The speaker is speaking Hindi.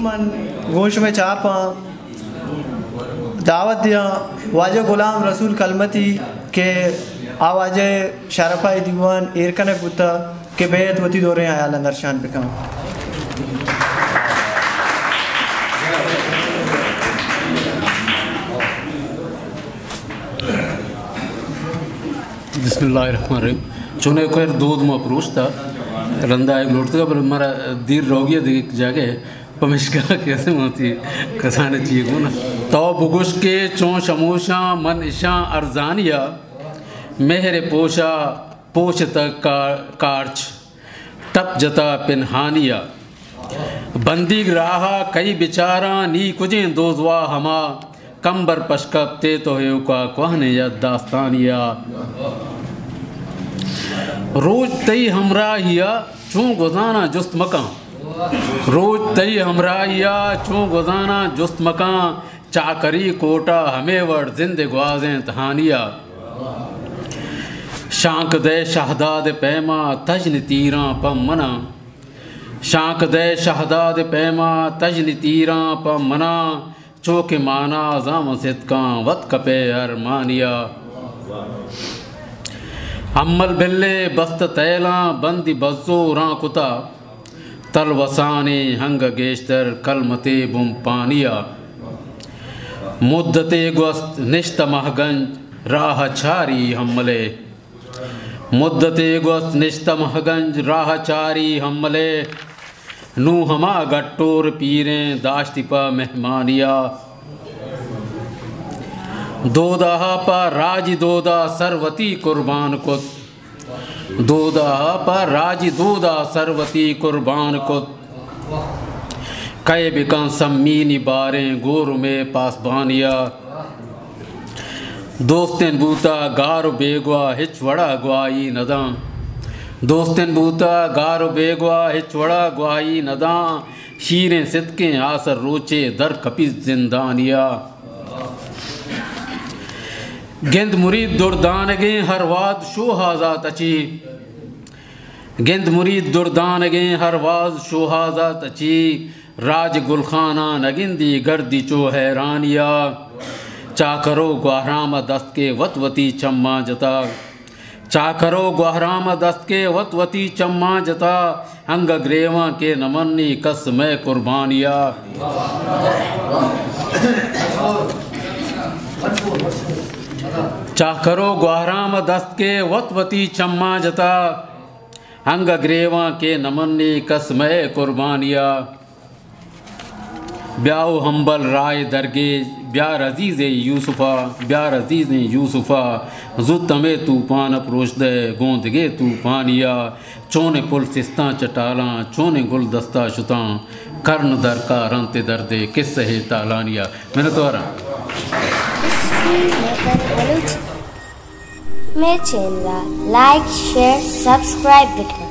मन गोश में चापा दावत दिया वाजे गुलाम रसूल कलमती के आवाज़ शरफा दीवान एरकन बुता के बेहद वती दौरे आया लंदर शान पे कम बिस्मिल्लाहिर्रहमानिर्रहीम चुने को दूध में पुरुष था रंदा एक लौटता पर हमारा दीर रोगिया देख जाके पमिश्का कैसे होती कसाने चाहिए को ना तो बुगुश के चों शमोशा मन इशा अर्जानिया मेहरे पोशा पोश तक कार्च टप जता पिनहानिया बंदी राहा कई बिचारा नी कुजें दोजवा हमा कंबर पशकब ते तो है का कहने या दास्तानिया रोज तई हमराहिया चूँ गुजाना जुस्त मकां रोज तई हमराहिया चूँ गुजाना जुस्त मकां चाकरी कोटा हमें वर जिंद ग्वाजें तहानिया शांक दे शहदाद पैमा तजन तीरा पम मना शांक दे शहदाद पैमा तजन तीरा पम मना चौके माना जाम सिद्का वत कपे अरमानिया अम्मल बिल्ले बस्त तैला बंदी बज्जो राकुता तल वसाने हंग गेश्तर कलमते बुम पानिया मुद्दते गुस्त निश्त महगंज राह चारी हमले मुद्दते गुस्त निश्त महगंज राह चारी हमले नू हमा गट्टोर पीरें दाश्तिपा मेहमानिया दोदा पर राजी दोदा सरवती कुर्बान कुत दोदा पर राजी दोदा सरवती कुर्बान कुत कई बिकां सम्मीनी बारें गोर में पासबानिया दोस्तें बूता गार बेगवा हिचवड़ा ग्वाई नदा दोस्तें बूता गार बेगवा हिचवड़ा ग्वाई नदा शीरें सिदकें आसर रोचे दर कपी जिंदानिया गिंद मुरीद दुर्दानगे हर वाद शोहाजा तची गिंद मुरीद दुर्दानगे हर वाद शोहाजा तची राज गुलखाना नगिंदी गर्दी चो हैरानिया चाकरो ग्वाहराम दस्त के वतवती चम्मा जता चाकरो ग्वाहराम दस्त के वतवती चम्मा जता अंग ग्रेवा के नमन्नी कस में कुर्बानिया चाकरो ग्वाहराम दस्त के वतवती चम्मा जता अंग ग्रेवा के नमन्नी कस में कुर्बानिया ब्याओ हम्बल राय दरगे ब्यार अजीज़ यूसुफ़ा ब्यार अजीज़ यूसुफ़ा जुतमे तूफ़ान प्रोशदे गोंदगे तूफ़ानिया चोने पुल सिस्ता चटाला चोने गुल दस्ता शुता कर्न दर का रंते दर्दे किस है तालानिया मैंने तो मेरे चैनल लाइक शेयर सब्सक्राइब